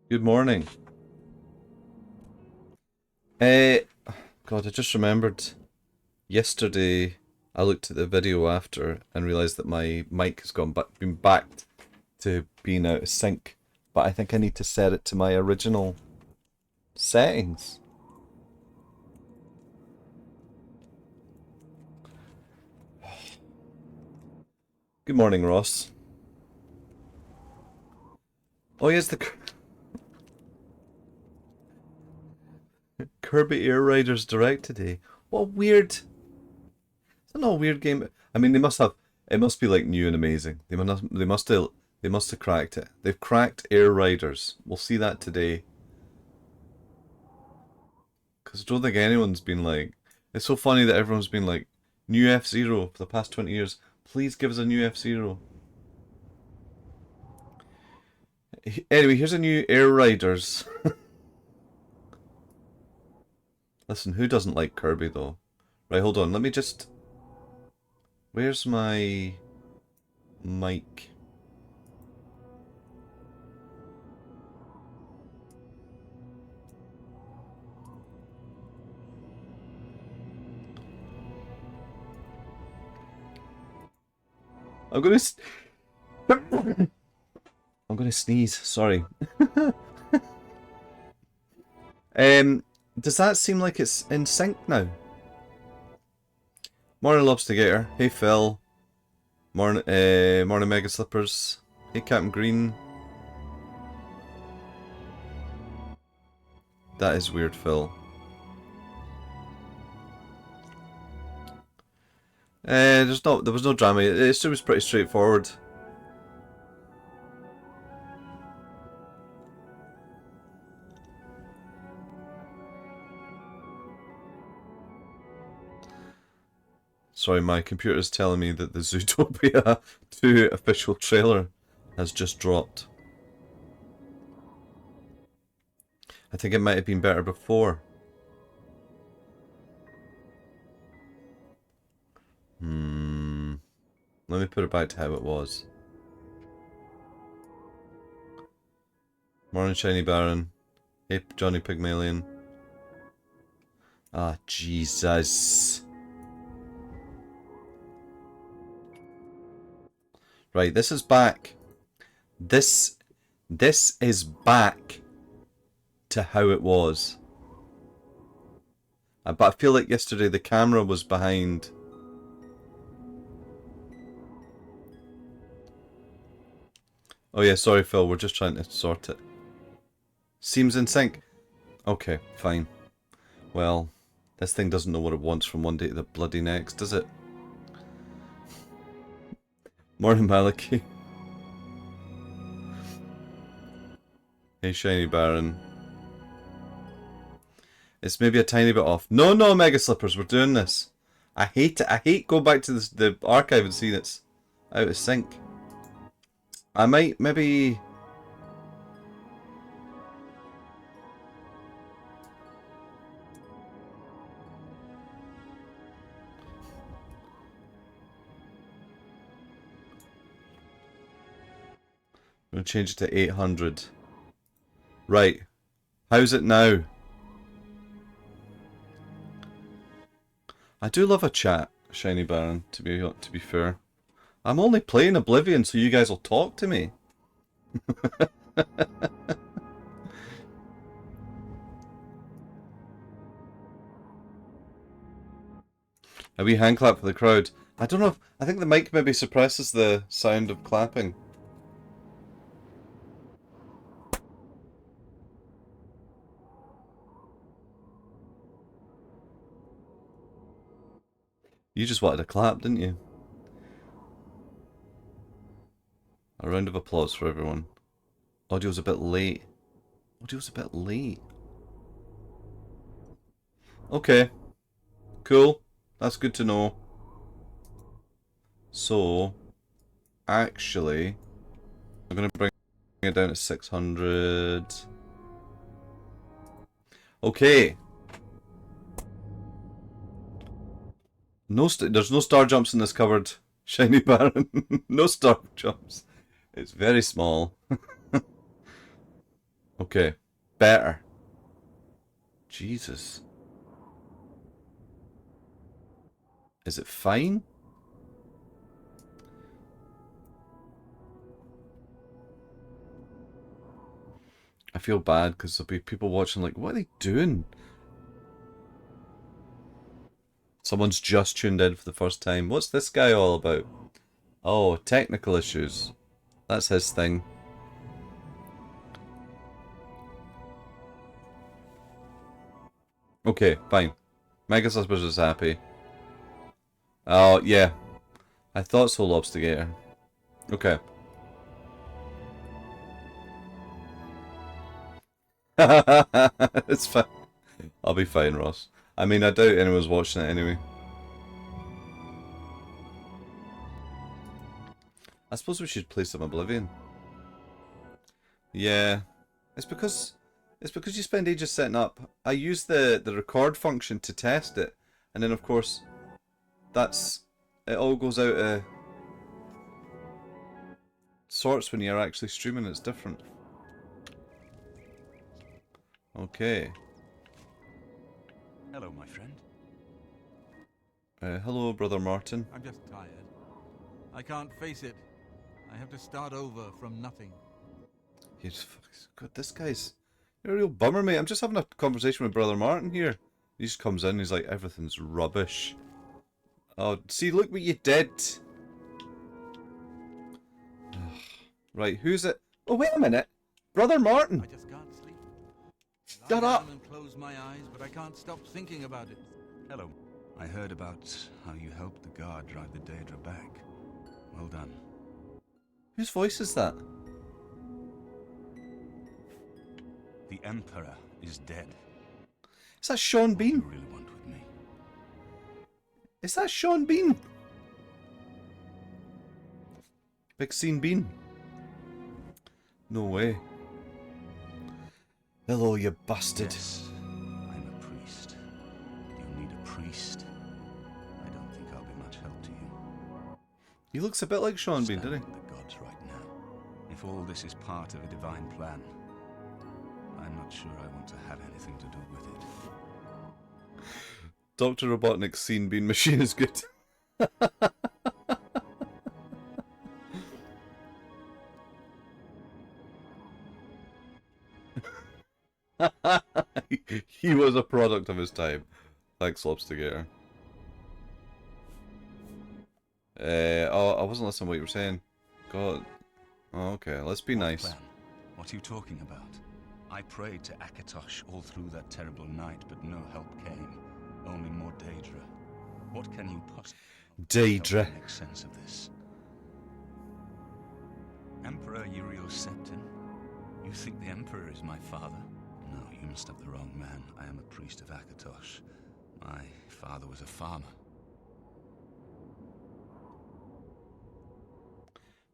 Good morning. Uh, God, I just remembered yesterday I looked at the video after and realised that my mic has been backed to being out of sync. But I think I need to set it to my original settings. Good morning, Ross. Oh, yes, the Kirby Air Riders Direct today. What weird. Is that not a weird game? I mean, they must have. It must be like new and amazing. They must have cracked it. They've cracked Air Riders. We'll see that today. Because I don't think anyone's been like. It's so funny that everyone's been like, new F-Zero for the past 20 years. Please give us a new F-Zero. Anyway, here's a new Air Riders. Listen, who doesn't like Kirby though? Right, hold on. Let me just. Where's my mic? I'm gonna. I'm gonna sneeze. Sorry. Does that seem like it's in sync now? Morning, Lobstergator. Hey, Phil. Morning, Mega Slippers. Hey, Captain Green. That is weird, Phil. There was no drama. It was pretty straightforward. Sorry, my computer is telling me that the Zootopia 2 official trailer has just dropped. I think it might have been better before. Let me put it back to how it was. Morning, Shiny Baron. Hey, Johnny Pygmalion. Ah, Jesus. Right, this is back. This is back to how it was. But I feel like yesterday the camera was behind. Oh yeah, sorry Phil, we're just trying to sort it. Seems in sync. Okay, fine. Well, this thing doesn't know what it wants from one day to the bloody next, does it? Morning, Maliki. Hey, Shiny Baron. It's maybe a tiny bit off. No, Mega Slippers, we're doing this. I hate it. I hate going back to the archive and seeing it's out of sync. I might maybe. I'm going to change it to 800. Right. How's it now? I do love a chat, Shiny Baron, to be fair. I'm only playing Oblivion so you guys will talk to me. A wee hand clap for the crowd. I don't know if... I think the mic maybe suppresses the sound of clapping. You just wanted a clap, didn't you? A round of applause for everyone. Audio's a bit late. Audio's a bit late. Okay. Cool. That's good to know. So, actually, I'm going to bring it down to 600. Okay. There's no star jumps in this cupboard, Shiny Baron. No star jumps. It's very small. Okay. Better. Jesus. Is it fine? I feel bad because there'll be people watching like, what are they doing? Someone's just tuned in for the first time. What's this guy all about? Oh, technical issues. That's his thing. Okay, fine. Mega Suspicious is happy. Oh, yeah. I thought so, Lobstigator. Okay. It's fine. I'll be fine, Ross. I mean, I doubt anyone's watching it anyway. I suppose we should play some Oblivion. Yeah. It's because you spend ages setting up. I use the record function to test it, and then of course it all goes out of sorts when you're actually streaming. It's different. Okay. Hello, my friend. Hello, Brother Martin. I'm just tired. I can't face it. I have to start over from nothing. God, this guy's... You're a real bummer, mate. I'm just having a conversation with Brother Martin here. He just comes in, he's like, everything's rubbish. Oh, see, look what you did. Right, who's it? Oh, wait a minute. Brother Martin. I just can't sleep. Shut Lie up. down and close my eyes, but I can't stop thinking about it. Hello. I heard about how you helped the guard drive the Daedra back. Well done. Whose voice is that? The Emperor is dead. Is that Sean What do you Bean? really want with me? Is that Sean Bean? Big Scene Bean? No way. Hello, you bastard. Yes, I'm a priest. Do you need a priest? I don't think I'll be much help to you. He looks a bit like Sean Bean, doesn't he? Stand with the gods right now. If all this is part of a divine plan, I'm not sure I want to have anything to do with it. Dr. Robotnik's Scene Bean machine is good. He was a product of his time. Thanks, Lobstigator. Oh, I wasn't listening to what you were saying. God. Oh, okay, let's be nice. Plan? What are you talking about? I prayed to Akatosh all through that terrible night, but no help came. Only more Daedra. What can you possibly Daedra. make sense of this? Emperor Uriel Septon? You think the Emperor is my father? No, you must have the wrong man. I am a priest of Akatosh. My father was a farmer.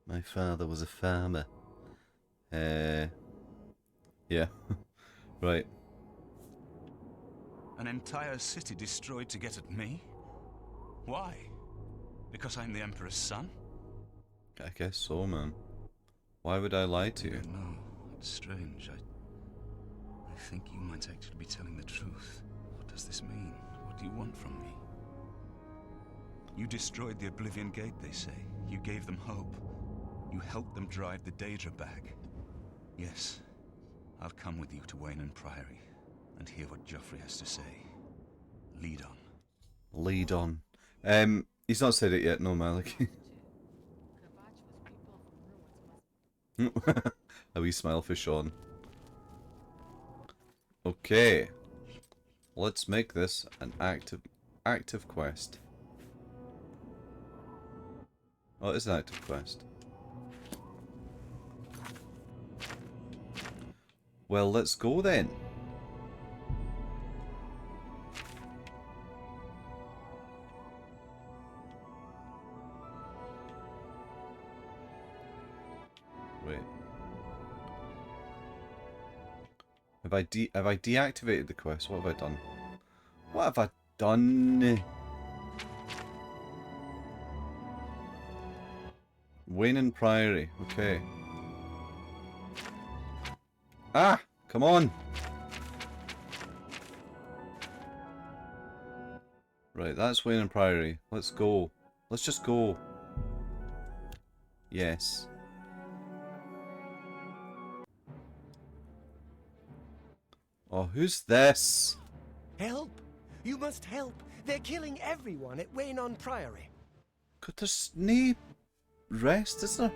My father was a farmer. Yeah. Right. An entire city destroyed to get at me? Why? Because I'm the Emperor's son? I guess so, man. Why would I lie to you? No, it's strange. I think you might actually be telling the truth. What does this mean? What do you want from me? You destroyed the Oblivion Gate, they say. You gave them hope. You helped them drive the Daedra back. Yes, I'll come with you to Wayne Priory and hear what Joffrey has to say. Lead on. Lead on. He's not said it yet, no, Malik. A wee smile for Sean. Okay. Let's make this an active quest. Oh, it is an active quest. Well, let's go then. Wait. Have I deactivated the quest? What have I done? What have I done? Wayne Priory. Okay. Ah! Come on! Right, that's Wayne and Priory. Let's go. Let's just go. Yes. Oh, who's this? Help! You must help! They're killing everyone at Wayne Priory. God, there's no rest, is there?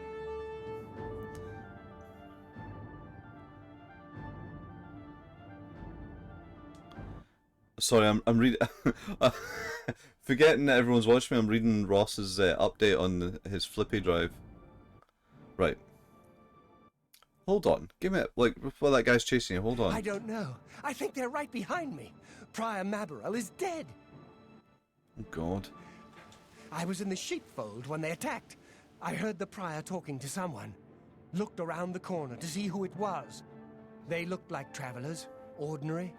Sorry, I'm reading. Forgetting that everyone's watching me, I'm reading Ross's update on his Flippy drive. Right. Hold on. Give me like while that guy's chasing you. Hold on. I don't know. I think they're right behind me. Prior Maberel is dead. Oh God. I was in the sheepfold when they attacked. I heard the prior talking to someone. Looked around the corner to see who it was. They looked like travelers, ordinary.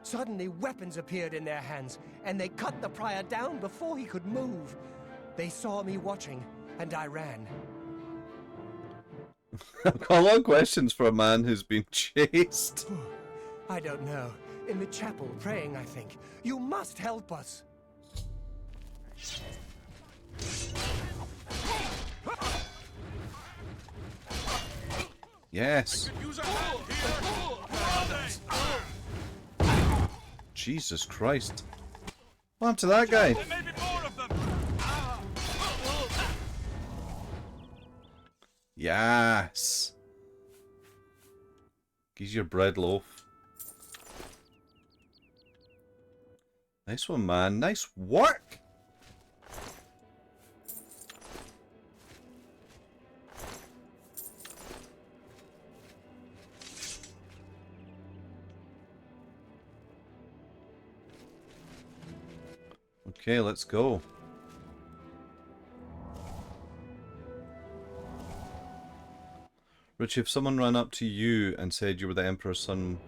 Suddenly weapons appeared in their hands, and they cut the prior down before he could move. They saw me watching, and I ran. I've got a lot of questions for a man who's been chased. I don't know. In the chapel, praying, I think. You must help us. Yes. Jesus Christ. What happened to that guy? There may be more of them. Yes. He's your bread loaf. Nice one, man. Nice work. Okay, let's go. Richie, if someone ran up to you and said you were the Emperor's son,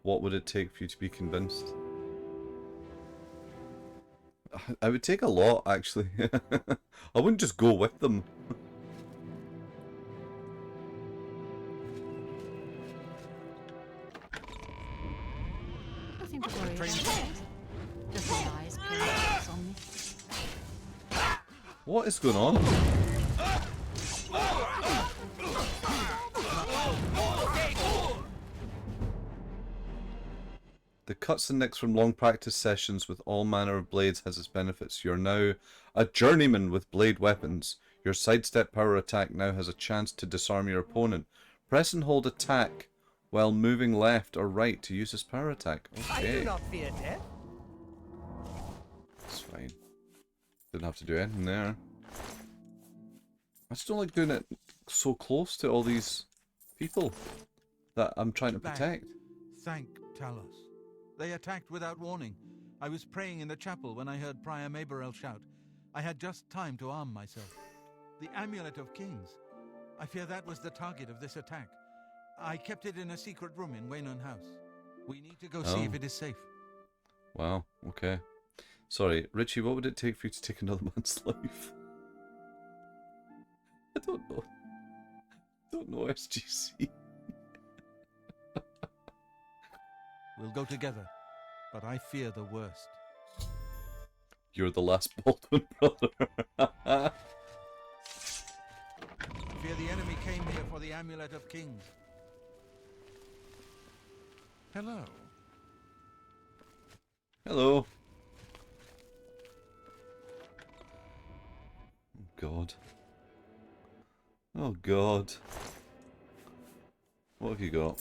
what would it take for you to be convinced? I would take a lot, actually. I wouldn't just go with them. Nothing to worry about. Just my eyes playing on me. What is going on? The cuts and nicks from long practice sessions with all manner of blades has its benefits. You're now a journeyman with blade weapons. Your sidestep power attack now has a chance to disarm your opponent. Press and hold attack while moving left or right to use this power attack. I Okay, do not fear death. that's fine. Didn't have to do anything there. I just don't like doing it so close to all these people that I'm trying to protect. Thank Talos. They attacked without warning. I was praying in the chapel when I heard Prior Maberel shout. I had just time to arm myself. The Amulet of Kings. I fear that was the target of this attack. I kept it in a secret room in Waynon House. We need to go see if it is safe. Wow, okay. Sorry, Richie, what would it take for you to take another man's life? I don't know. Don't know SGC. We'll go together, but I fear the worst. You're the last Baldwin brother. I fear the enemy came here for the Amulet of Kings. Hello. Hello. Oh God. Oh God. What have you got?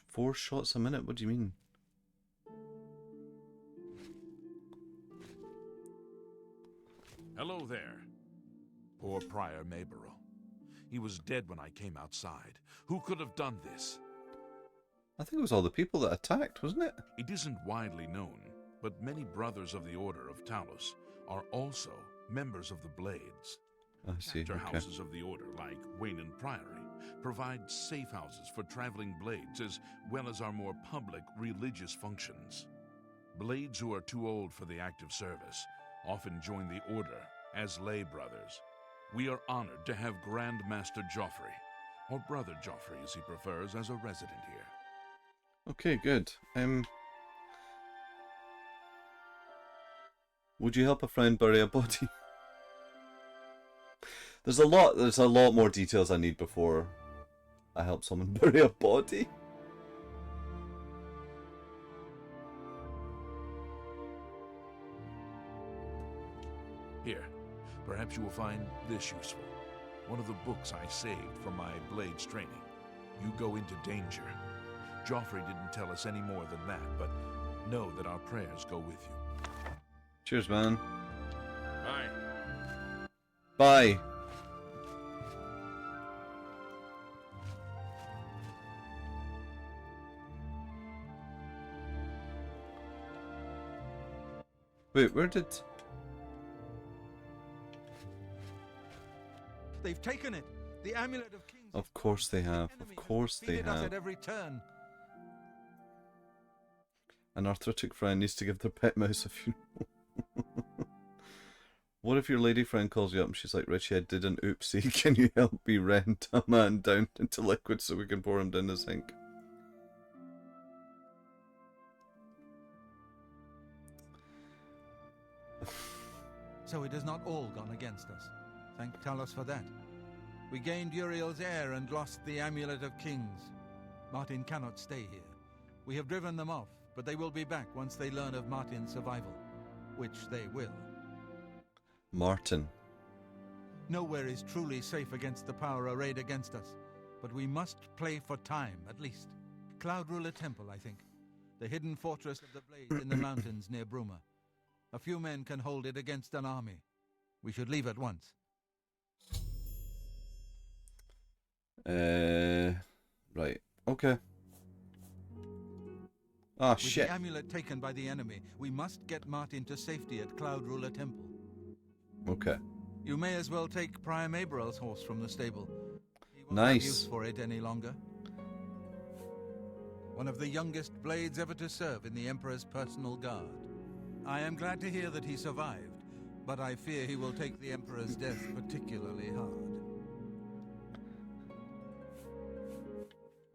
Four shots a minute? What do you mean? Hello there. Poor Prior Maberel. He was dead when I came outside. Who could have done this? I think it was all the people that attacked, wasn't it? It isn't widely known, but many brothers of the Order of Talos are also members of the Blades. I see. Chapter Okay. houses of the Order, like Waynon Priory, provide safe houses for traveling blades as well as our more public religious functions. Blades who are too old for the active service often join the Order as lay brothers. We are honored to have Grand Master Joffrey, or Brother Joffrey as he prefers, as a resident here. Okay, good. Would you help a friend bury a body? There's a lot more details I need before I help someone bury a body. Here, perhaps you will find this useful. One of the books I saved from my blades training. You go into danger. Joffrey didn't tell us any more than that, but know that our prayers go with you. Cheers, man. Bye. Bye. Wait, where did... They've taken it. The amulet of kings. Of course they have. Of course they Defeated us have. at every turn. An arthritic friend needs to give their pet mouse a funeral. What if your lady friend calls you up and she's like, Richie, I did an oopsie. Can you help me rent a man down into liquid so we can pour him down the sink? So it has not all gone against us. Thank Talos for that. We gained Uriel's heir and lost the Amulet of Kings. Martin cannot stay here. We have driven them off, but they will be back once they learn of Martin's survival. Which they will. Martin. Nowhere is truly safe against the power arrayed against us. But we must play for time, at least. Cloud Ruler Temple, I think. The hidden fortress of the Blades in the mountains near Bruma. A few men can hold it against an army. We should leave at once. Right. Okay. Ah, With shit. the amulet taken by the enemy, we must get Martin to safety at Cloud Ruler Temple. Okay. You may as well take Prior Maberel's horse from the stable. He won't Nice. have use for it any longer. One of the youngest blades ever to serve in the Emperor's personal guard. I am glad to hear that he survived, but I fear he will take the Emperor's death particularly hard.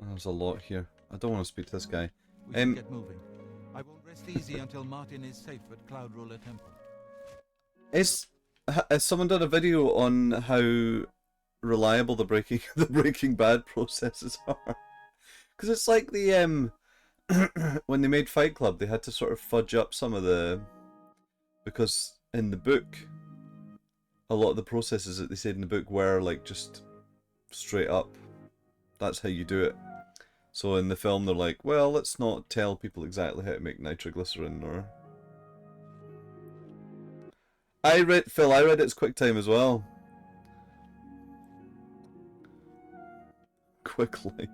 There's a lot here. I don't want to speak to this guy. We should get moving. I won't rest easy until Martin is safe at Cloud Ruler Temple. Has someone done a video on how reliable the Breaking Bad processes are? Because it's like the when they made Fight Club, they had to sort of fudge up some of the, because in the book, a lot of the processes that they said in the book were like just straight up. That's how you do it. So in the film, they're like, well, let's not tell people exactly how to make nitroglycerin, or... I read its QuickTime as well. Quickly.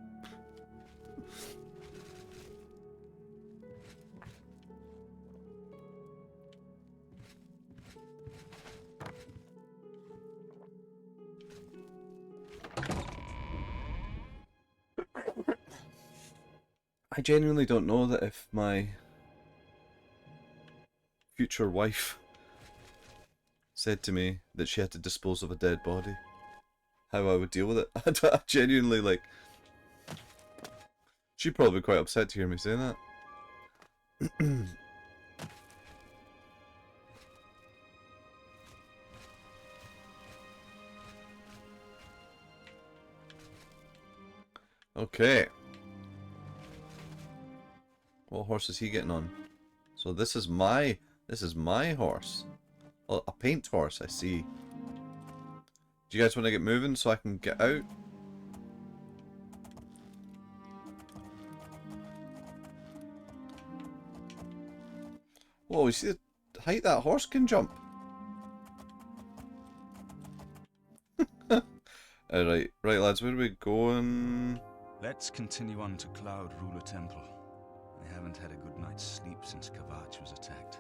I genuinely don't know that if my future wife said to me that she had to dispose of a dead body, how I would deal with it. I genuinely, like... She'd probably be quite upset to hear me say that. Okay. What horse is he getting on? So this is my horse. Oh, a paint horse, I see. Do you guys want to get moving so I can get out? Whoa, you see the height that horse can jump? Alright, right lads, where are we going? Let's continue on to Cloud Ruler Temple. I haven't had a good night's sleep since Kavach was attacked.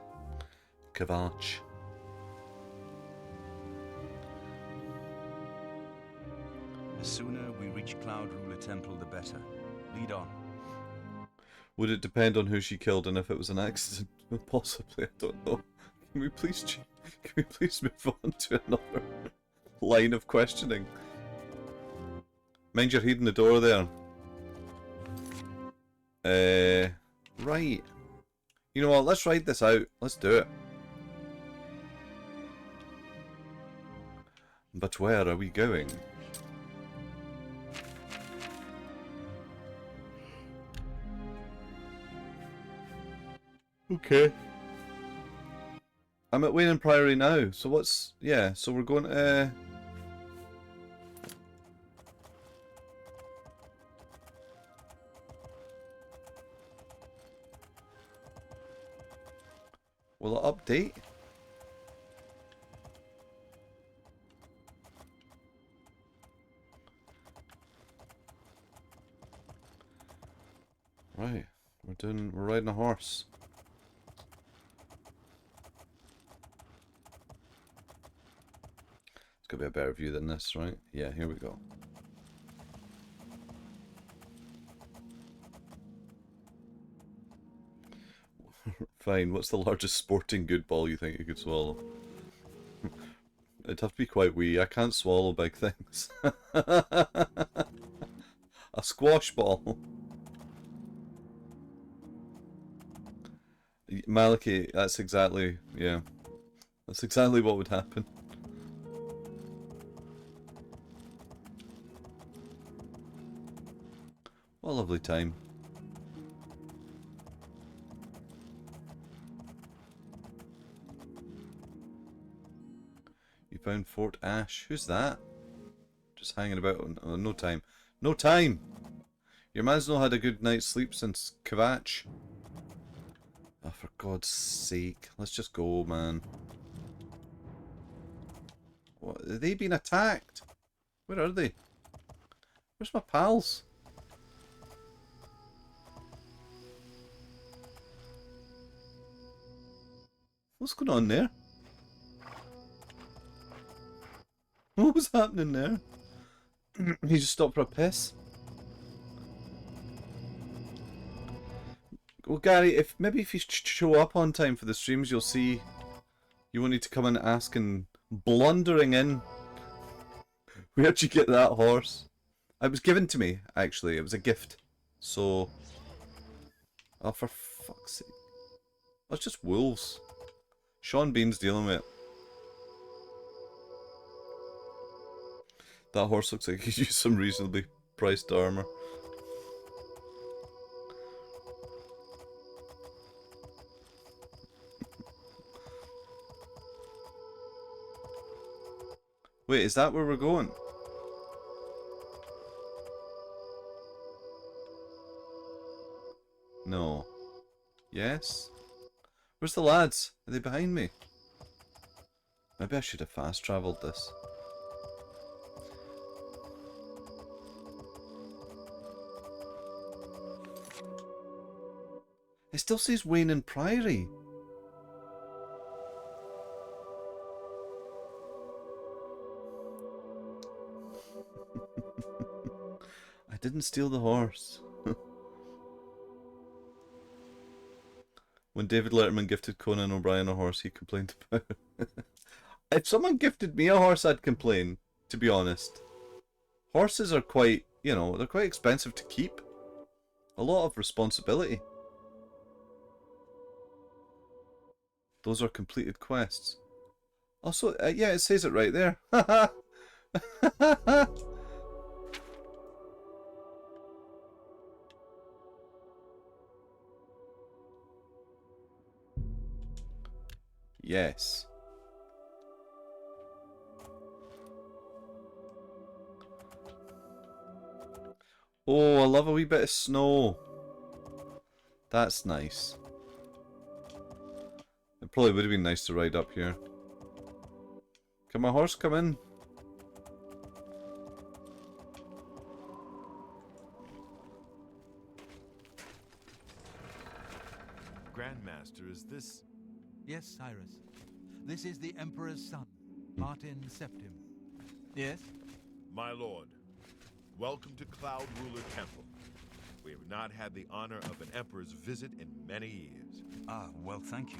sooner we reach Cloud Ruler Temple, the better. Lead on. Would it depend on who she killed and if it was an accident? Possibly, I don't know. Can we please move on to another line of questioning? Mind you're heading the door there. Right. You know what, let's ride this out. Let's do it. But where are we going? Okay. I'm at Wayne Priory now, so what's... yeah, so we're going to... will it update? Right, we're riding a horse. It's gonna be a better view than this, right? Yeah, here we go. Fine, what's the largest sporting good ball you think you could swallow? It'd have to be quite wee. I can't swallow big things. A squash ball. Maliki, that's exactly, yeah. That's exactly what would happen. What a lovely time. You found Fort Ash. Who's that? Just hanging about on no time. No time! Your man's not had a good night's sleep since Kvatch. Oh, for God's sake. Let's just go, man. What? Are they being attacked? Where are they? Where's my pals? What's going on there? What was happening there? He just stopped for a piss? Well, Gary, maybe if you show up on time for the streams, you'll see you won't need to come and ask and blundering in. Where'd you get that horse? It was given to me, actually. It was a gift. So... oh, for fuck's sake. That's just wolves. Sean Bean's dealing with it. That horse looks like he could use some reasonably priced armor. Wait, is that where we're going? No. Yes? Where's the lads? Are they behind me? Maybe I should have fast travelled this. It still says Wayne and Priory. I didn't steal the horse. When David Letterman gifted Conan O'Brien a horse, he complained about it. If someone gifted me a horse, I'd complain, to be honest. Horses are quite, you know, they're quite expensive to keep. A lot of responsibility. Those are completed quests. Also, yeah, it says it right there. Yes. Oh, I love a wee bit of snow. That's nice. It probably would have been nice to ride up here. Can my horse come in? Grandmaster, is this... Yes, Cyrus. This is the Emperor's son, Martin Septim. Yes? My lord, welcome to Cloud Ruler Temple. We have not had the honor of an emperor's visit in many years. Ah, well, thank you.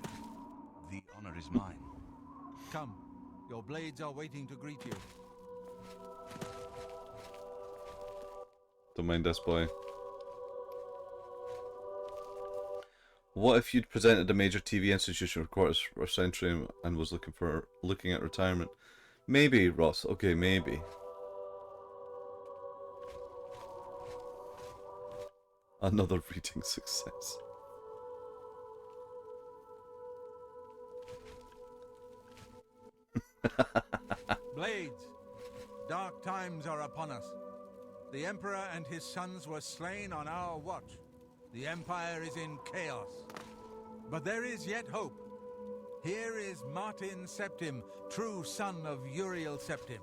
The honor is mine. Come, your blades are waiting to greet you. Don't mind this boy. What if you'd presented a major TV institution for quarters for a century and was looking at retirement? Maybe, Ross. Okay, maybe. Another reading success. Blades, dark times are upon us. The Emperor and his sons were slain on our watch. The Empire is in chaos. But there is yet hope. Here is Martin Septim, true son of Uriel Septim.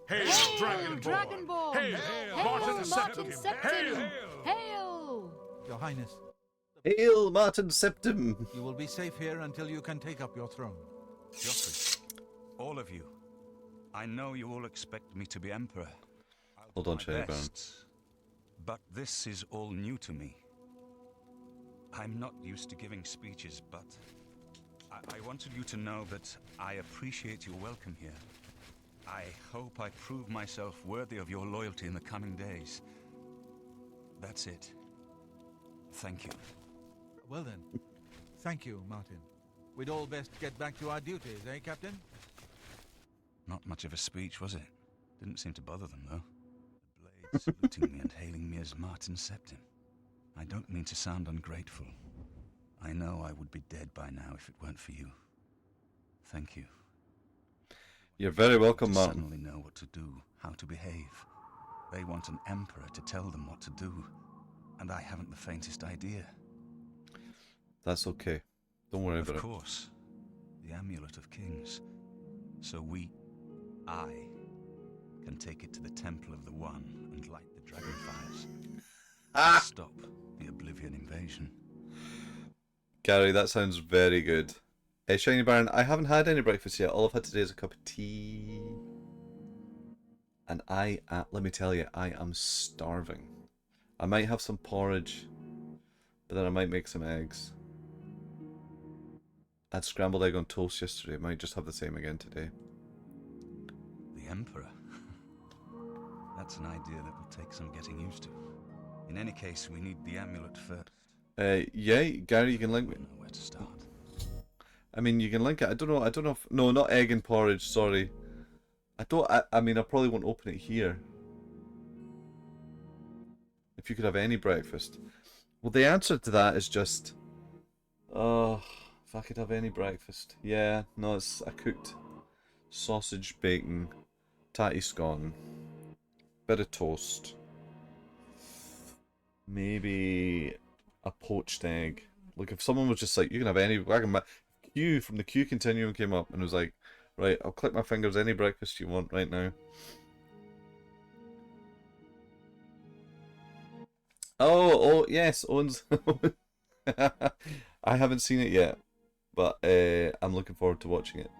Hail, Hail, Dragonborn! Dragonborn! Hail, Hail, Martin Martin Septim! Septim! Hail! Hail! Your Highness, Hail, Martin Septim! you will be safe here until you can take up your throne. Joffrey, all of you. I know you all expect me to be Emperor. I'll Hold do on, my Sherry best. But this is all new to me. I'm not used to giving speeches, but I wanted you to know that I appreciate your welcome here. I hope I prove myself worthy of your loyalty in the coming days. That's it. Thank you. Well then, thank you, Martin. We'd all best get back to our duties, eh, Captain? Not much of a speech, was it? Didn't seem to bother them, though. The blade saluting me and hailing me as Martin Septim. I don't mean to sound ungrateful. I know I would be dead by now if it weren't for you. Thank you. You're very welcome, To Martin. suddenly know what to do, how to behave. They want an emperor to tell them what to do, and I haven't the faintest idea. That's okay. Don't worry about Of it. course, the Amulet of Kings. So I, can take it to the Temple of the One and light the dragon fires. Stop the Oblivion invasion. Gary, that sounds very good. Hey, Shiny Baron, I haven't had any breakfast yet. All I've had today is a cup of tea. And let me tell you, I am starving. I might have some porridge, but then I might make some eggs. I had scrambled egg on toast yesterday. I might just have the same again today. The Emperor? That's an idea that will take some getting used to. In any case, we need the amulet first. Yeah, Gary, you can link I me. don't know where to start. I mean, you can link it. I don't know if... No, not egg and porridge, sorry. I mean, I probably won't open it here. If you could have any breakfast. Well, the answer to that is just... Oh, if I could have any breakfast. Yeah, no, it's a cooked sausage, bacon, tatty scone, bit of toast, maybe a poached egg. Like, if someone was just like, you can have any... Q from the Q Continuum came up and was like, right, I'll click my fingers, any breakfast you want right now. Oh, yes, Owen's... I haven't seen it yet, but I'm looking forward to watching it.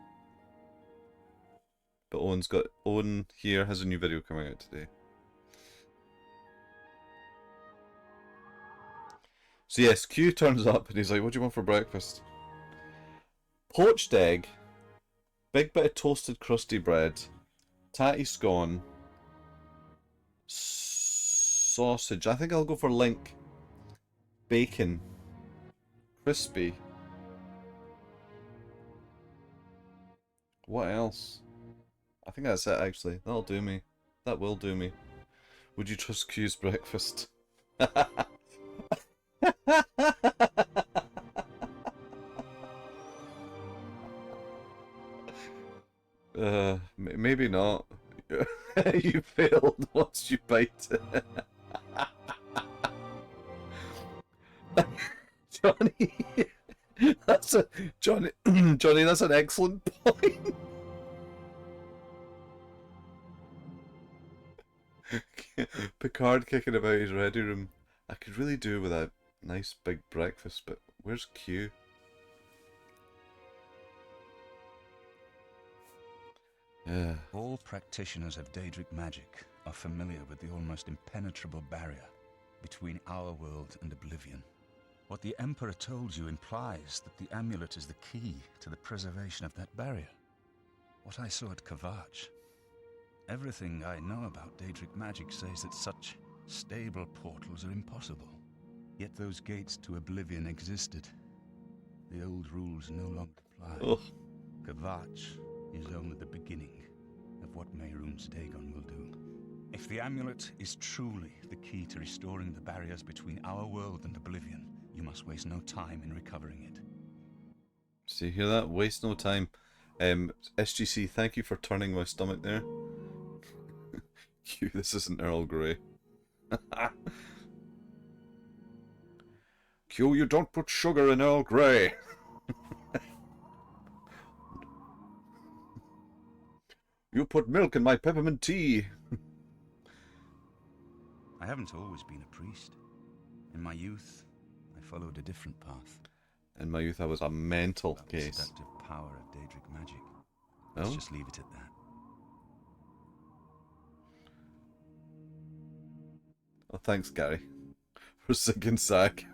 But Owen here has a new video coming out today. So yes, Q turns up and he's like, what do you want for breakfast? Poached egg, big bit of toasted crusty bread, tatty scone, sausage. I think I'll go for link, bacon, crispy. What else? I think that's it actually. That'll do me. That will do me. Would you trust Q's breakfast? Maybe not. You failed once you bite it. Johnny, Johnny, that's an excellent point. Picard kicking about his ready room. I could really do with a nice big breakfast, but where's Q? All practitioners of Daedric magic are familiar with the almost impenetrable barrier between our world and Oblivion. What the Emperor told you implies that the amulet is the key to the preservation of that barrier. What I saw at Kvatch. Everything I know about Daedric magic says that such stable portals are impossible. Yet those gates to Oblivion existed. The old rules no longer apply. Oh. Kvatch is only the beginning of what Mehrunes Dagon will do. If the amulet is truly the key to restoring the barriers between our world and Oblivion, you must waste no time in recovering it. So you hear that? Waste no time. SGC, thank you for turning my stomach there. This isn't Earl Grey. Q, you don't put sugar in Earl Grey. You put milk in my peppermint tea. I haven't always been a priest. In my youth, I followed a different path. In my youth, I was a mental About the case. seductive power of Daedric magic. Let's Oh? just leave it at that. Oh, thanks, Gary, for Zig and Zag.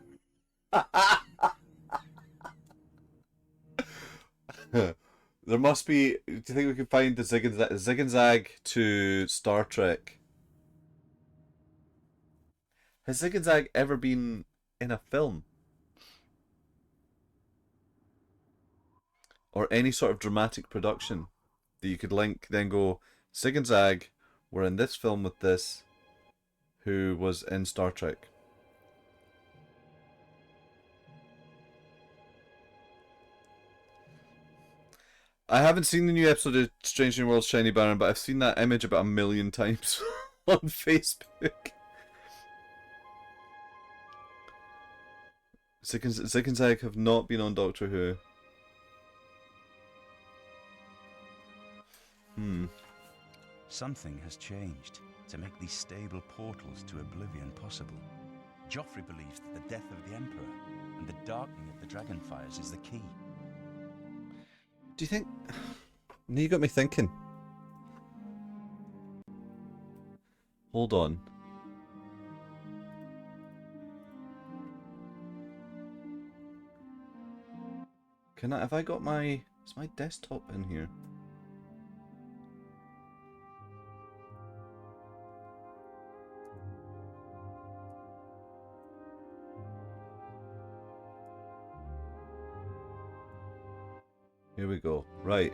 There must be. Do you think we can find the Zig and Zag to Star Trek? Has Zig and Zag ever been in a film? Or any sort of dramatic production that you could link, then go, Zig and Zag were in this film with this, who was in Star Trek. I haven't seen the new episode of Strange New Worlds Shiny Baron, but I've seen that image about 1,000,000 times on Facebook. Zig and Zag have not been on Doctor Who. Something has changed to make these stable portals to Oblivion possible. Joffrey believes that the death of the Emperor and the darkening of the Dragonfires is the key. Do you think... Now you got me thinking. Hold on. Can I... Have I got my... Is my desktop in here? Here we go. Right.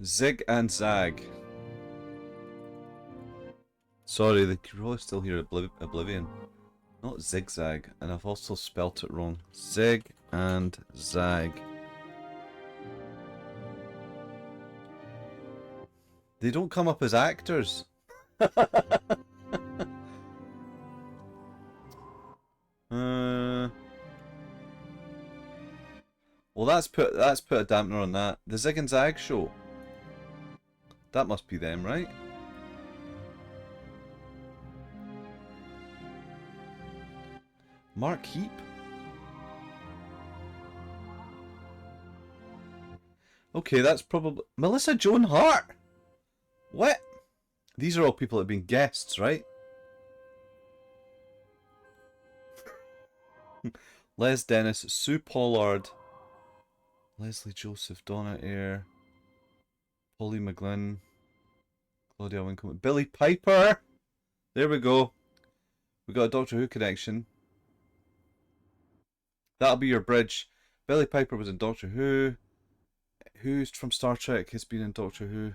Zig and Zag. Sorry, the probably still hear Oblivion. Not zigzag, and I've also spelt it wrong. Zig and Zag. They don't come up as actors. Well, that's put a dampener on that. The Zig and Zag show. That must be them, right? Mark Heap. Okay, that's probably Melissa Joan Hart. What? These are all people that have been guests, right? Les Dennis, Sue Pollard, Leslie Joseph, Donna Eyre, Polly McGlynn, Claudia Winkleman, Billy Piper. There we go. We got a Doctor Who connection. That'll be your bridge. Billy Piper was in Doctor Who. Who's from Star Trek has been in Doctor Who?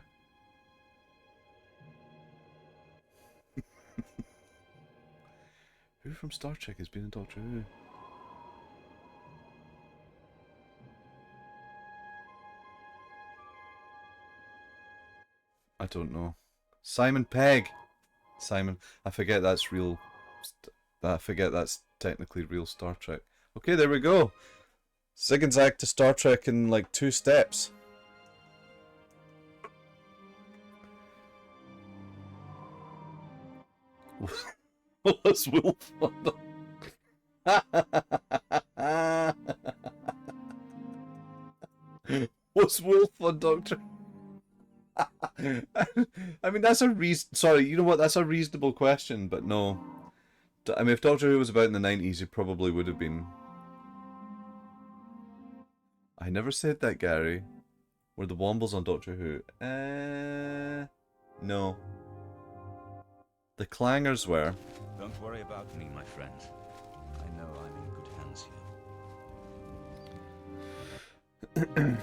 Who from Star Trek has been in Doctor Who? I don't know. Simon Pegg. Simon. I forget that's real. I forget that's technically real Star Trek. Okay, there we go. Zig and Zag to Star Trek in like 2 steps. Was Wolf on Was Wolf on Doctor? I mean, that's a Sorry, you know what? That's a reasonable question, but no. I mean, if Doctor Who was about in the 90s, it probably would have been. I never said that, Gary. Were the Wombles on Doctor Who? No. The Clangers were. Don't worry about me, my friend. I know I'm in good hands here.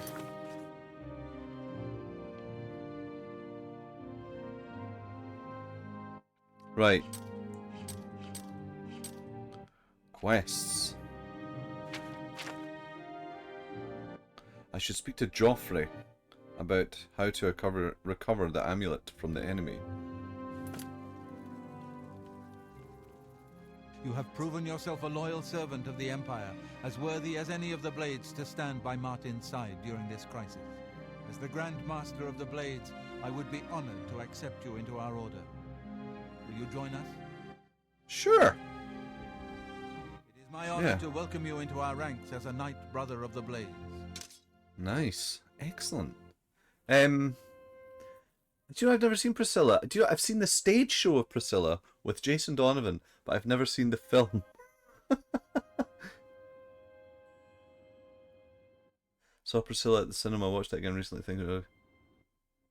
Right. Quests. I should speak to Joffrey about how to recover the amulet from the enemy. You have proven yourself a loyal servant of the Empire, as worthy as any of the Blades to stand by Martin's side during this crisis. As the Grand Master of the Blades, I would be honored to accept you into our order. Will you join us? Sure. It is my honor to welcome you into our ranks as a Knight Brother of the Blades. Nice. Excellent. Do you know, I've never seen Priscilla. Do you know, I've seen the stage show of Priscilla with Jason Donovan, but I've never seen the film. Saw Priscilla at the cinema, watched it again recently, thinking it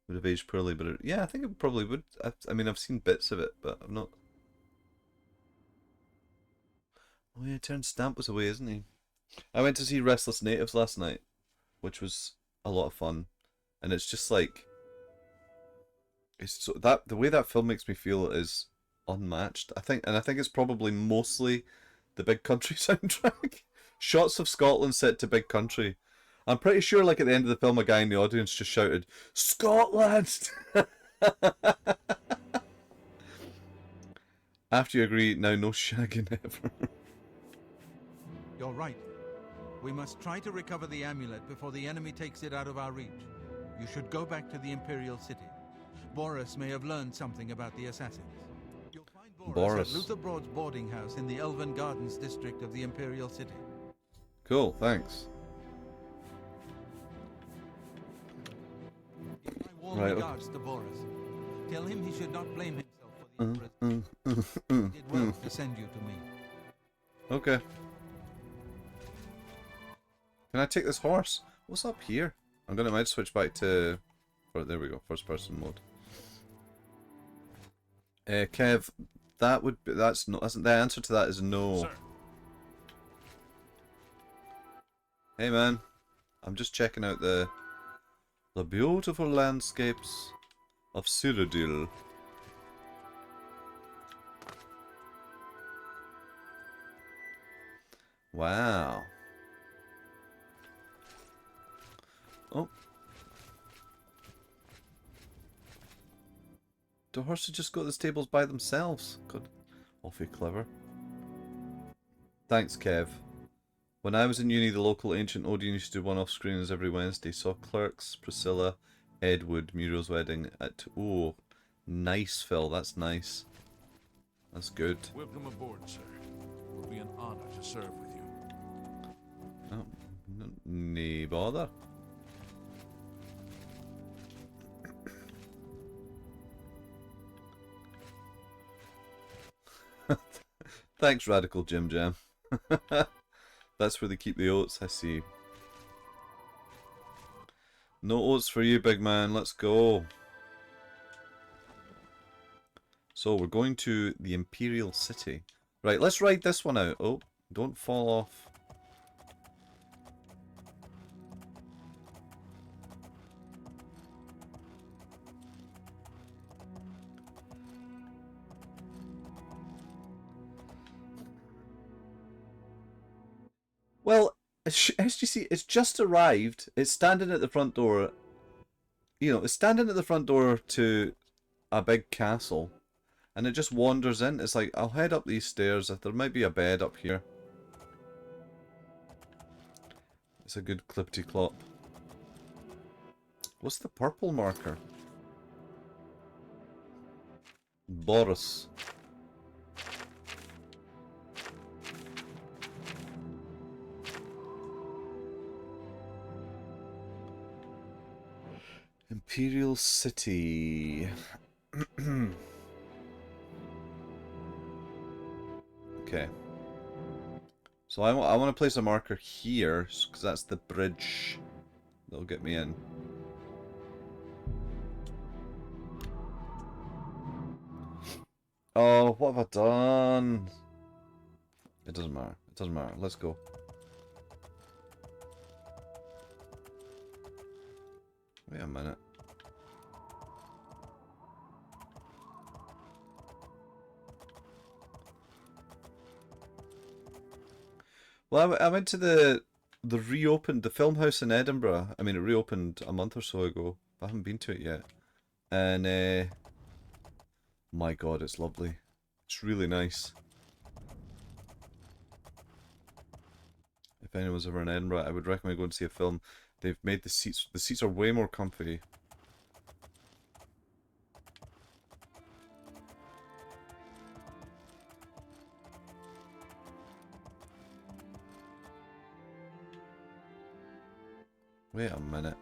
would have aged poorly, but yeah, I think it probably would. I mean, I've seen bits of it, but I've not. Oh yeah, Terence Stamp was away, isn't he? I went to see Restless Natives last night, which was a lot of fun, and it's just like, it's so that the way that film makes me feel is unmatched. I think it's probably mostly the Big Country soundtrack. Shots of Scotland set to Big Country. I'm pretty sure, like at the end of the film, a guy in the audience just shouted, "Scotland!" After you agree, now no shagging ever. You're right. We must try to recover the amulet before the enemy takes it out of our reach. You should go back to the Imperial City. Boris may have learned something about the assassins. You'll find Boris at Luther Broad's boarding house in the Elven Gardens district of the Imperial City. Cool, thanks. Give my warm regards to Boris. Tell him he should not blame himself for the Emperor's death. He did well to send you to me. Okay. Can I take this horse? What's up here? I'm gonna might switch back to. There we go, first person mode. Kev, that would be. That's no. The answer to that is no. Sir. Hey man, I'm just checking out the beautiful landscapes of Cyrodiil. Wow. Oh. The horses just go to the stables by themselves. God, awfully clever. Thanks, Kev. When I was in uni, the local Ancient Odeon used to do one-off screenings every Wednesday. Saw Clerks, Priscilla, Ed Wood, Muriel's Wedding at... Oh, nice, Phil. That's nice. That's good. Welcome aboard, sir. It will be an honor to serve with you. Oh, no bother. Thanks, Radical Jim Jam. That's where they keep the oats, I see. No oats for you, big man. Let's go. So, we're going to the Imperial City. Right, let's ride this one out. Oh, don't fall off. Well, SGC, it's just arrived. It's standing at the front door. You know, it's standing at the front door to a big castle. And it just wanders in. It's like, I'll head up these stairs. There might be a bed up here. It's a good clippity-clop. What's the purple marker? Boris. Imperial City. Okay. So I want to place a marker here, because that's the bridge that'll get me in. Oh, what have I done? It doesn't matter. It doesn't matter. Let's go. Wait a minute. Well, I went to the reopened the film house in Edinburgh. I mean, it reopened a month or so ago. I haven't been to it yet, and my God, it's lovely. It's really nice. If anyone's ever in Edinburgh, I would recommend going to see a film. They've made the seats. The seats are way more comfy. Wait a minute.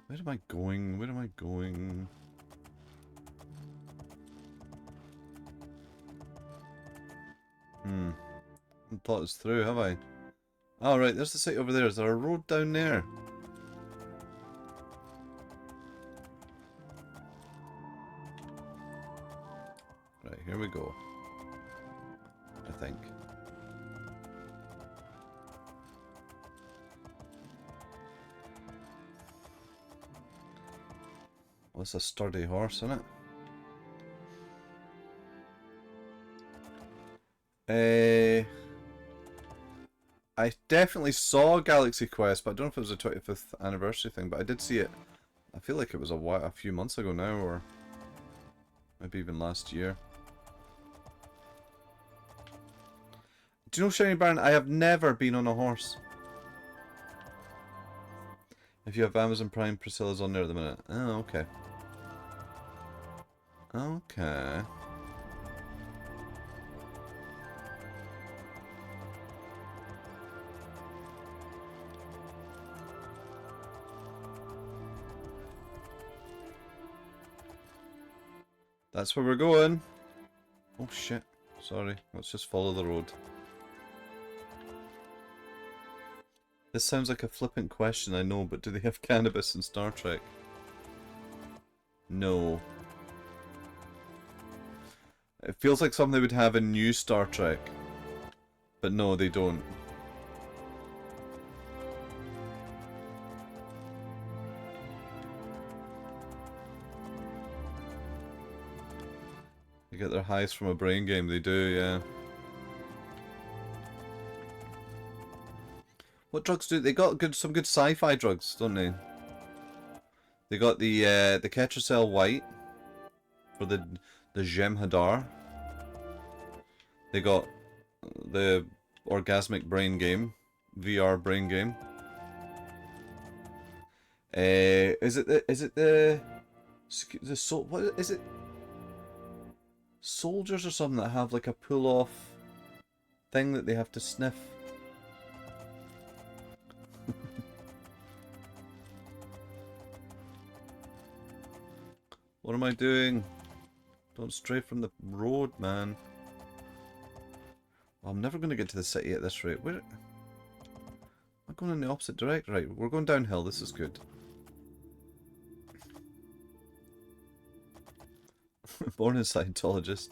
Where am I going? Where am I going? I haven't thought this through, have I? Oh, right, there's the site over there. Is there a road down there? Right, here we go. I think. Well, it's a sturdy horse, isn't it? I definitely saw Galaxy Quest, but I don't know if it was a 25th anniversary thing, but I did see it. I feel like it was a few months ago now, or maybe even last year. Do you know, Shiny Baron, I have never been on a horse. If you have Amazon Prime, Priscilla's on there at the minute. Oh, okay. Okay. That's where we're going. Oh shit. Sorry. Let's just follow the road. This sounds like a flippant question, I know, but do they have cannabis in Star Trek? No. It feels like something they would have in new Star Trek. But no, they don't. They get their highs from a brain game, they do, yeah. What drugs do they got? Some good sci-fi drugs, don't they? They got the Ketracel White for the Jem'Hadar. They got the Orgasmic Brain Game, VR Brain Game. Is it the what is it? Soldiers or something that have like a pull-off thing that they have to sniff. What am I doing? Don't stray from the road, man. Well, I'm never going to get to the city at this rate. Where? I'm going in the opposite direction. Right, we're going downhill. This is good. Born a Scientologist.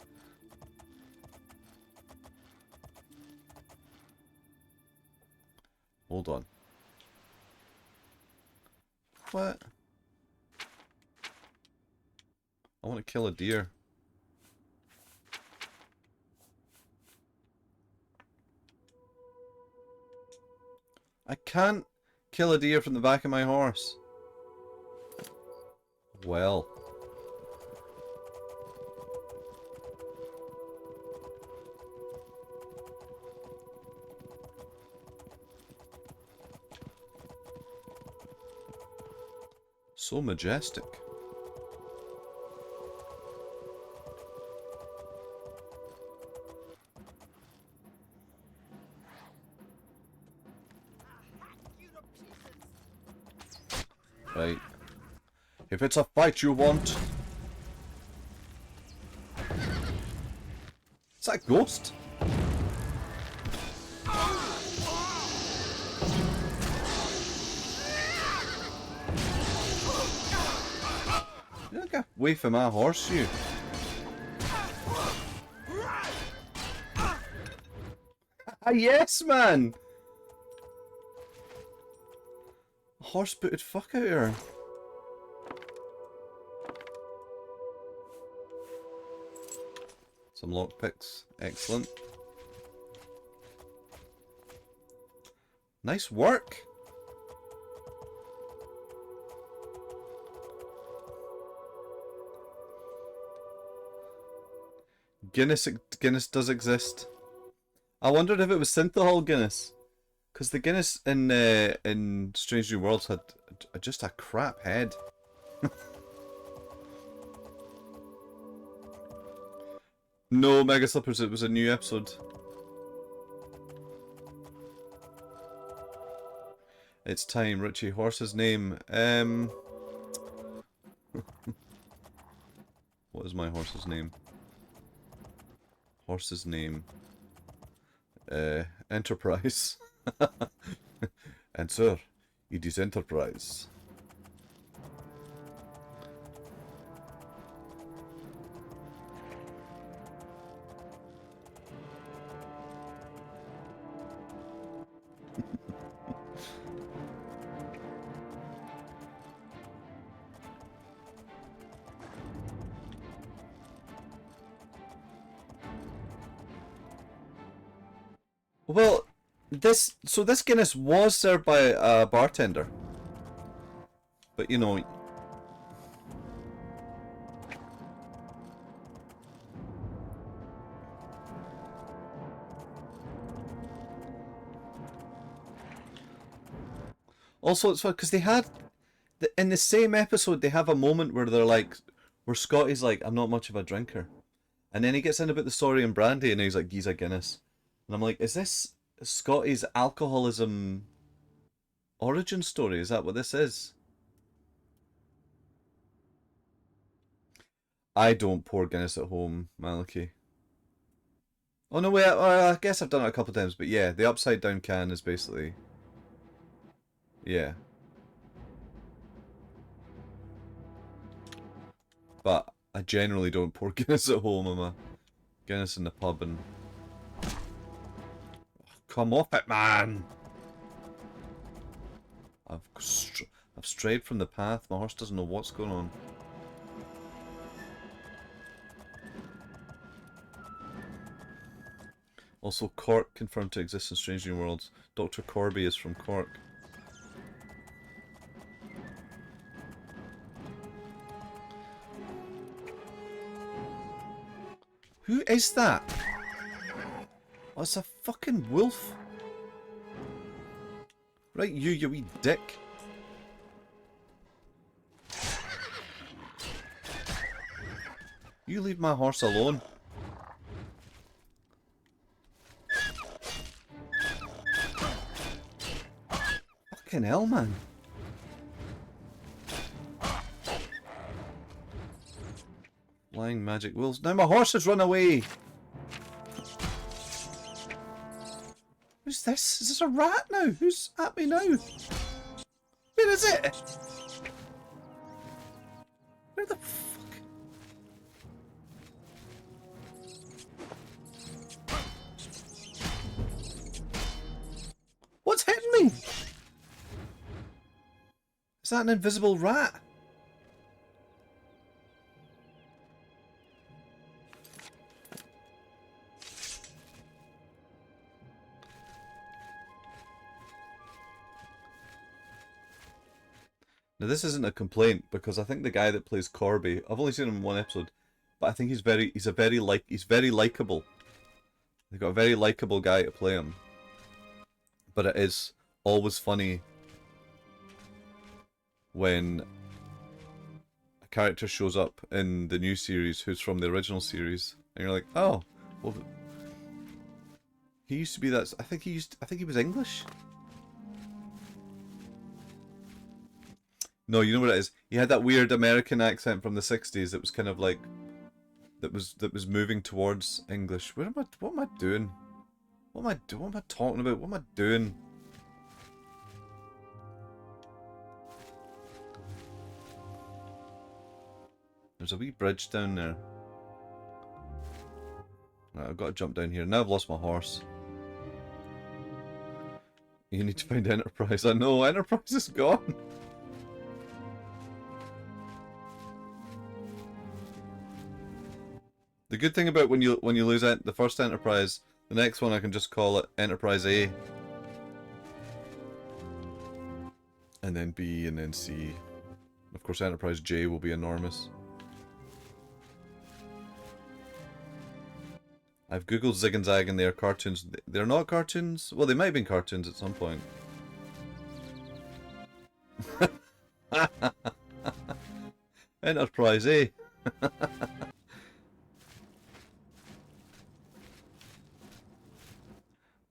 Hold on. What? I want to kill a deer. I can't kill a deer from the back of my horse. Well. So majestic. If it's a fight you want. Is that a ghost? Get away from my horse, you. Yes, man! Horse-booted fuck out here. Some lockpicks. Excellent. Nice work. Guinness does exist. I wondered if it was Synthahol Guinness, because the Guinness in Strange New Worlds had just a crap head. No, Mega Slippers, it was a new episode. It's time, Richie. Horse's name. What is my horse's name? Horse's name. Enterprise. And sir, it is Enterprise. Well, this Guinness was served by a bartender, but you know. Also, it's because they had in the same episode they have a moment where they're like, where Scotty's like, I'm not much of a drinker, and then he gets in about the story and brandy, and he's like, he's a Guinness. And I'm like, is this Scotty's alcoholism origin story? Is that what this is? I don't pour Guinness at home, Maliki. Oh no, wait, I guess I've done it a couple of times, but yeah, the upside down can is basically... Yeah. But I generally don't pour Guinness at home. I'm a Guinness in the pub and... Come off it, man! I've strayed from the path. My horse doesn't know what's going on. Also, Cork confirmed to exist in Strange New Worlds. Dr. Corby is from Cork. Who is that? Oh, it's a fucking wolf. Right, you wee dick. You leave my horse alone. Fucking hell, man. Flying magic wolves. Now my horse has run away. Who's this? Is this a rat now? Who's at me now? Where is it? Where the fuck? What's hitting me? Is that an invisible rat? Now this isn't a complaint because I think the guy that plays Corby, I've only seen him in one episode, but I think he's very likable. They've got a very likable guy to play him. But it is always funny when a character shows up in the new series who's from the original series, and you're like, oh, well, he used to be that. I think he was English. No, you know what it is? He had that weird American accent from the 60s that was kind of like that was moving towards English. What am I doing? What am I doing? What am I talking about? What am I doing? There's a wee bridge down there. Right, I've got to jump down here. Now I've lost my horse. You need to find Enterprise. I know, Enterprise is gone. The good thing about when you lose the first Enterprise, the next one I can just call it Enterprise A. And then B, and then C. Of course, Enterprise J will be enormous. I've googled Zig and Zag and they are cartoons. They're not cartoons? Well, they might have been cartoons at some point. Enterprise A.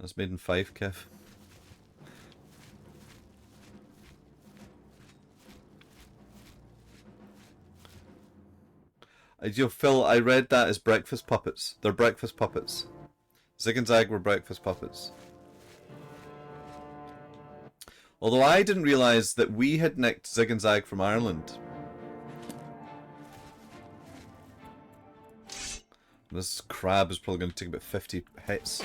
That's made in 5, Kev. Yo, Phil, I read that as breakfast puppets. They're breakfast puppets. Zig and Zag were breakfast puppets. Although I didn't realise that we had nicked Zig and Zag from Ireland. This crab is probably going to take about 50 hits.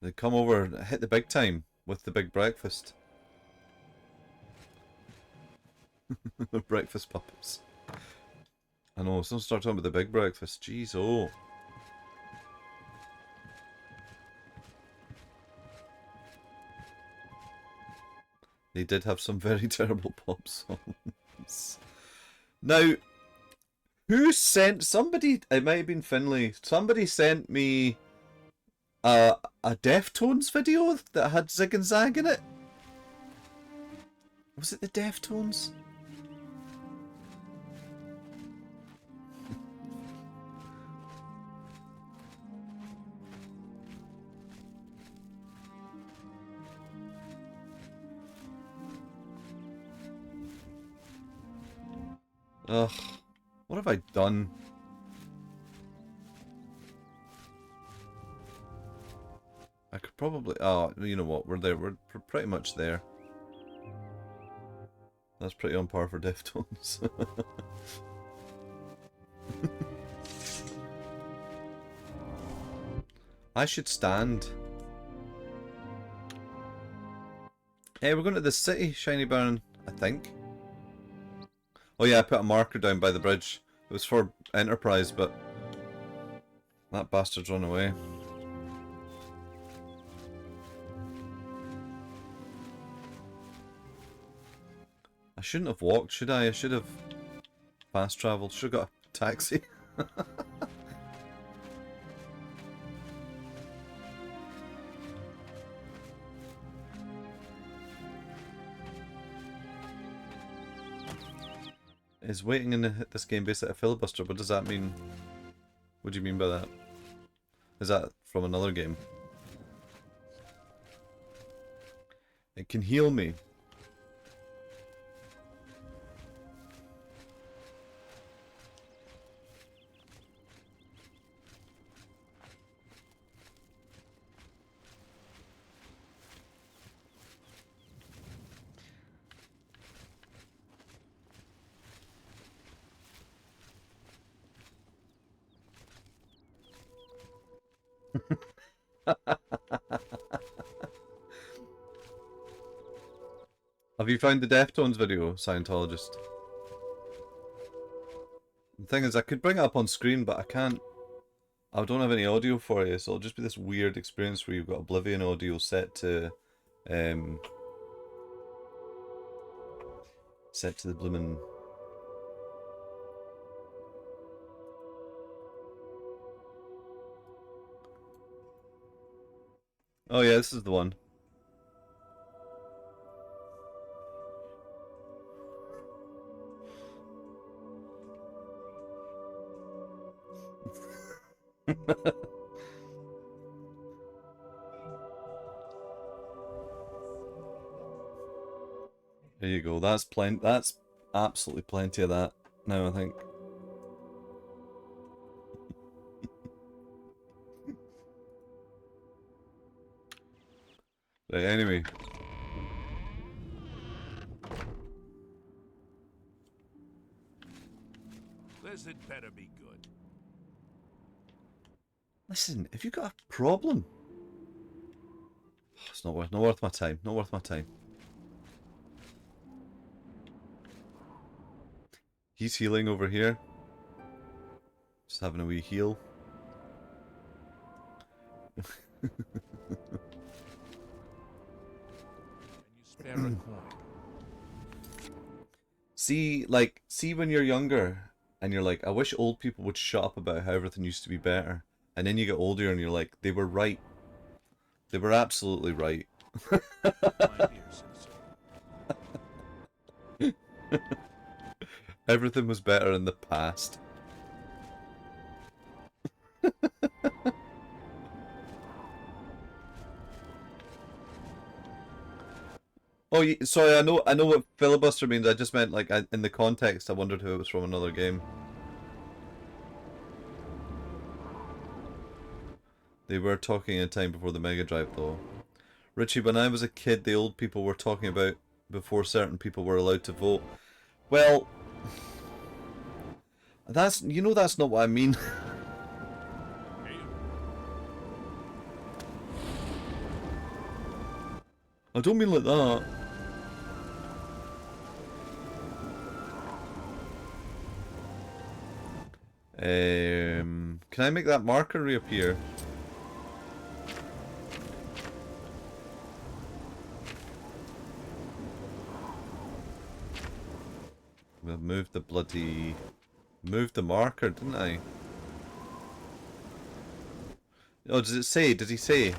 They come over and hit the big time with the big breakfast. Breakfast puppets. I know, someone start talking about the big breakfast. Jeez, oh. They did have some very terrible pop songs. Now, who sent somebody? It might have been Finlay. Somebody sent me a Deftones video that had Zig and Zag in it. Was it the Deftones? Ugh, what have I done? I could probably... Oh, you know what? We're there. We're pretty much there. That's pretty on par for Deftones. I should stand. Hey, we're going to the city, Shiny Baron, I think. Oh yeah, I put a marker down by the bridge. It was for Enterprise, but that bastard's run away. I shouldn't have walked, should I? I should have fast travelled. Should have got a taxi. Is waiting in this game basically a filibuster? What does that mean? What do you mean by that? Is that from another game? It can heal me. Have you found the Deftones video, Scientologist? The thing is, I could bring it up on screen, but I can't. I don't have any audio for you, so it'll just be this weird experience where you've got Oblivion audio set to the bloomin'. Oh yeah, this is the one. There you go. That's plenty. That's absolutely plenty of that now, I think. Right, anyway. This had better be good. Listen, if you got a problem, it's not worth my time. Not worth my time. He's healing over here. Just having a wee heal. Can you spare a coin? See when you're younger and you're like, I wish old people would shut up about how everything used to be better. And then you get older and you're like, they were right. They were absolutely right. My dear citizen. Everything was better in the past. Oh, sorry. I know what filibuster means. I just meant like in the context. I wondered who it was from another game. They were talking in time before the Mega Drive, though. Richie, when I was a kid, the old people were talking about before certain people were allowed to vote. Well, that's that's not what I mean. I don't mean like that. Can I make that marker reappear? Well, moved the marker, didn't I? Oh, does it say? Does he say?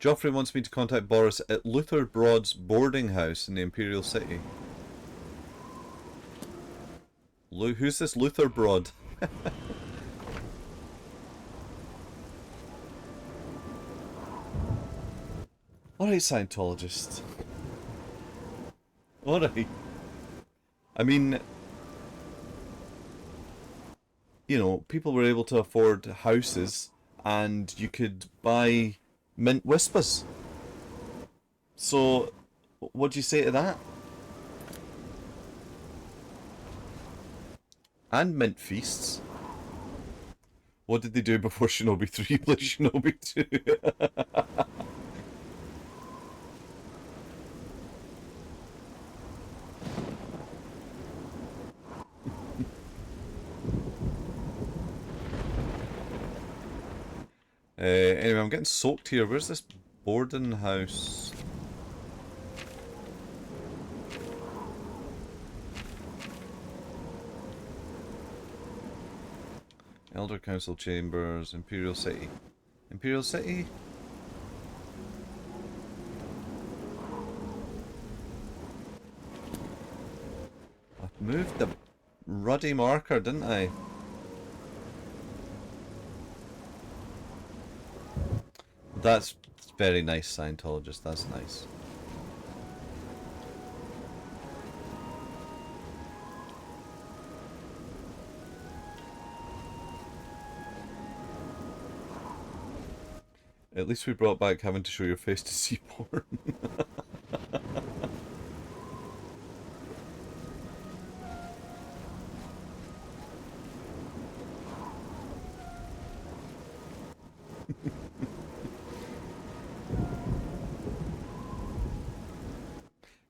Joffrey wants me to contact Boris at Luther Broad's boarding house in the Imperial City. Who's this Luther Broad? Alright, Scientologist. Alright. I mean, you know, people were able to afford houses and you could buy mint whispers. So, what do you say to that? And mint feasts. What did they do before Shinobi 3 plus Shinobi 2? Anyway, I'm getting soaked here. Where's this boarding house? Elder Council Chambers, Imperial City. Imperial City? I moved the ruddy marker, didn't I? That's very nice, Scientologist. That's nice. At least we brought back having to show your face to see porn.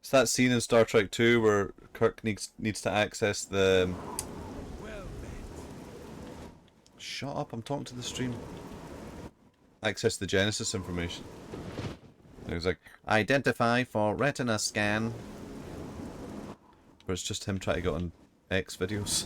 It's that scene in Star Trek 2 where Kirk needs to access the... Shut up, I'm talking to the stream. Access the Genesis information. It was like, identify for retina scan. But it's just him trying to get on X videos.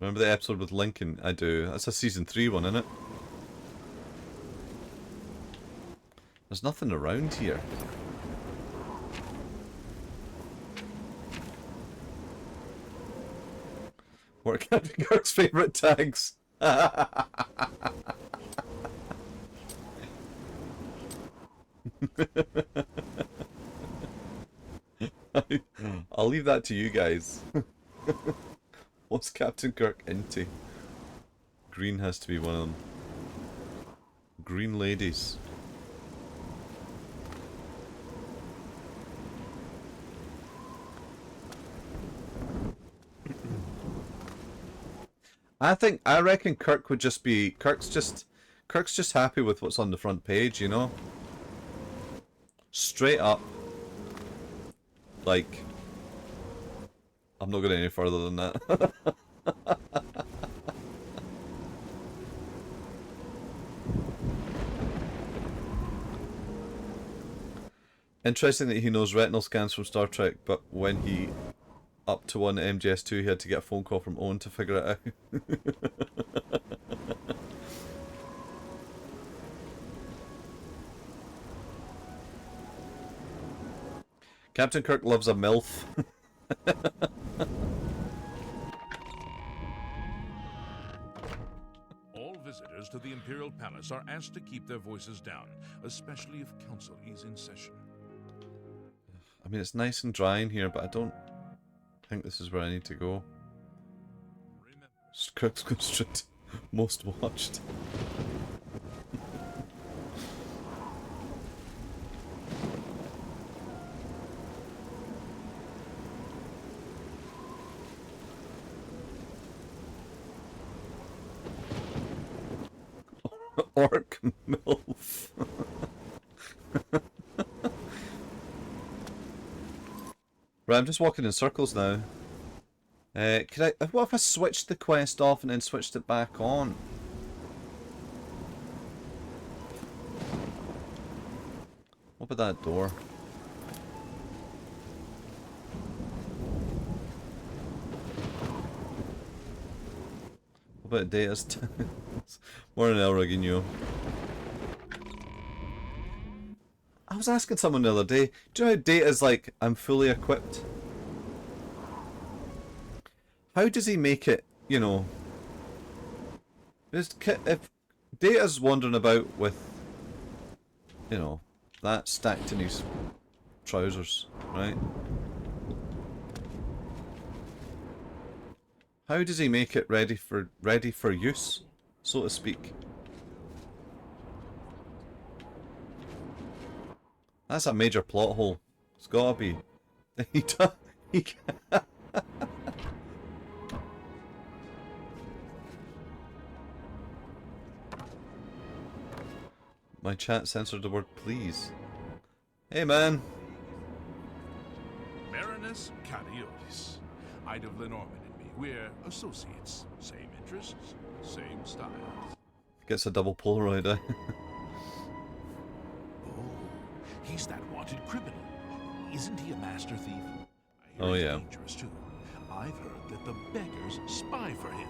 Remember the episode with Lincoln? I do. That's a season 3 one, isn't it? There's nothing around here. What are Captain Kirk's favourite tags? I'll leave that to you guys. What's Captain Kirk into? Green has to be one of them. Green ladies. I reckon Kirk would just be Kirk's just happy with what's on the front page, you know? Straight up. Like, I'm not going any further than that. Interesting that he knows retinal scans from Star Trek, but when he up to one at MGS2 he had to get a phone call from Owen to figure it out. Captain Kirk loves a MILF. All visitors to the Imperial Palace are asked to keep their voices down, especially if Council is in session. I mean, it's nice and dry in here, but I don't think this is where I need to go. Kirk's going straight to most watched. Orc MILF. Right, I'm just walking in circles now. What if I switched the quest off and then switched it back on? What about that door? What about Data's? More than Elrig and you. I was asking someone the other day, do you know how Data's like, I'm fully equipped? How does he make it, you know? If Data's wandering about with, you know, that stacked in his trousers, right? How does he make it ready for use, so to speak? That's a major plot hole. It's gotta be. He can't. My chat censored the word please. Hey man. Baroness Catiotis. Ida of Lenormand and me. We're associates. Same interests, same styles. Gets a double Polaroid, eh? He's that wanted criminal. Isn't he a master thief? I hear Oh he's yeah. dangerous too. I've heard that the beggars spy for him.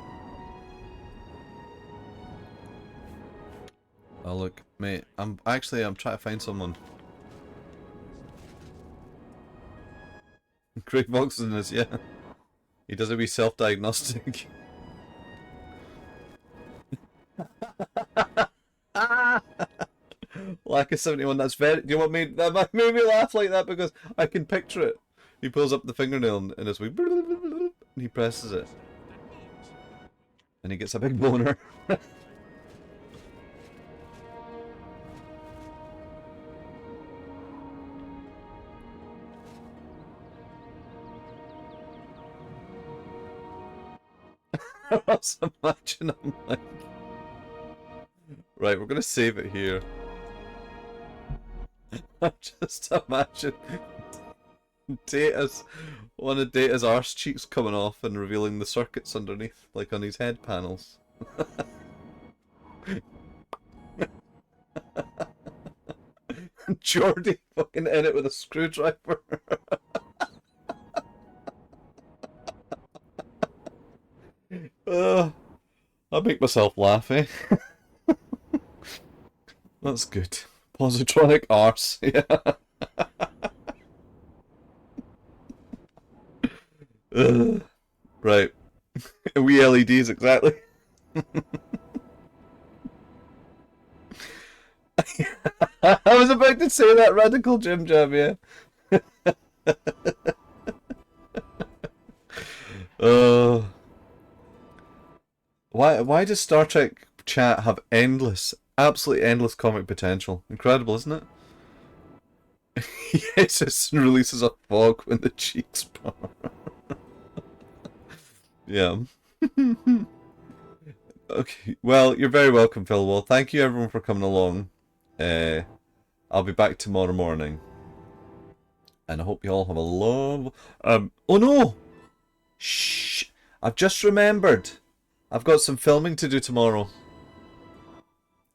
Oh look, mate, I'm trying to find someone. Craig Boxon is, yeah. He does a wee self-diagnostic. Lack of 71, that's very... Do you know what made me laugh like that? Because I can picture it. He pulls up the fingernail and it's like... And he presses it. And he gets a big boner. I was imagining, I'm like... Right, we're gonna save it here. I just imagine one of Data's arse cheeks coming off and revealing the circuits underneath, like on his head panels. Geordie fucking in it with a screwdriver. I make myself laugh, eh? That's good. Positronic arse, yeah. Right. Wee LEDs, exactly. I was about to say that radical Jim Jam, yeah. Oh. Why does Star Trek chat have absolutely endless comic potential? Incredible, isn't it? Yes, it releases a fog when the cheeks burn. Yeah. Okay. Well, you're very welcome, Phil. Well, thank you everyone for coming along. I'll be back tomorrow morning. And I hope you all have a oh no! Shh! I've just remembered. I've got some filming to do tomorrow.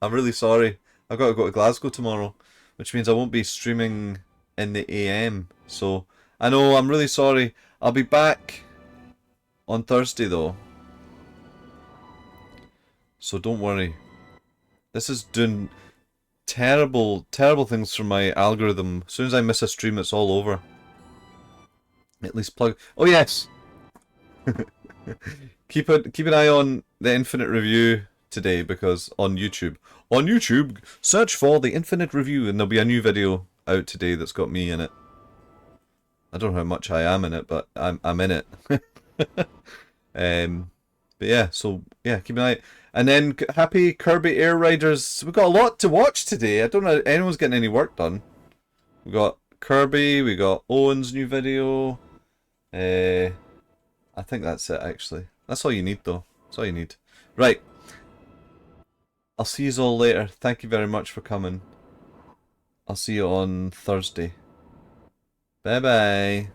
I'm really sorry. I've got to go to Glasgow tomorrow, which means I won't be streaming in the AM. So, I know, I'm really sorry. I'll be back on Thursday though. So don't worry. This is doing terrible, terrible things for my algorithm. As soon as I miss a stream, it's all over. At least plug. Oh yes. keep an eye on the Infinite Review today, because on YouTube, search for the Infinite Review, and there'll be a new video out today that's got me in it. I don't know how much I am in it, but I'm in it. But yeah, so yeah, keep an eye. And then happy Kirby Air Riders. We've got a lot to watch today. I don't know if anyone's getting any work done. We got Kirby, we got Owen's new video. I think that's it actually. That's all you need though. That's all you need. Right. I'll see you all later. Thank you very much for coming. I'll see you on Thursday. Bye bye.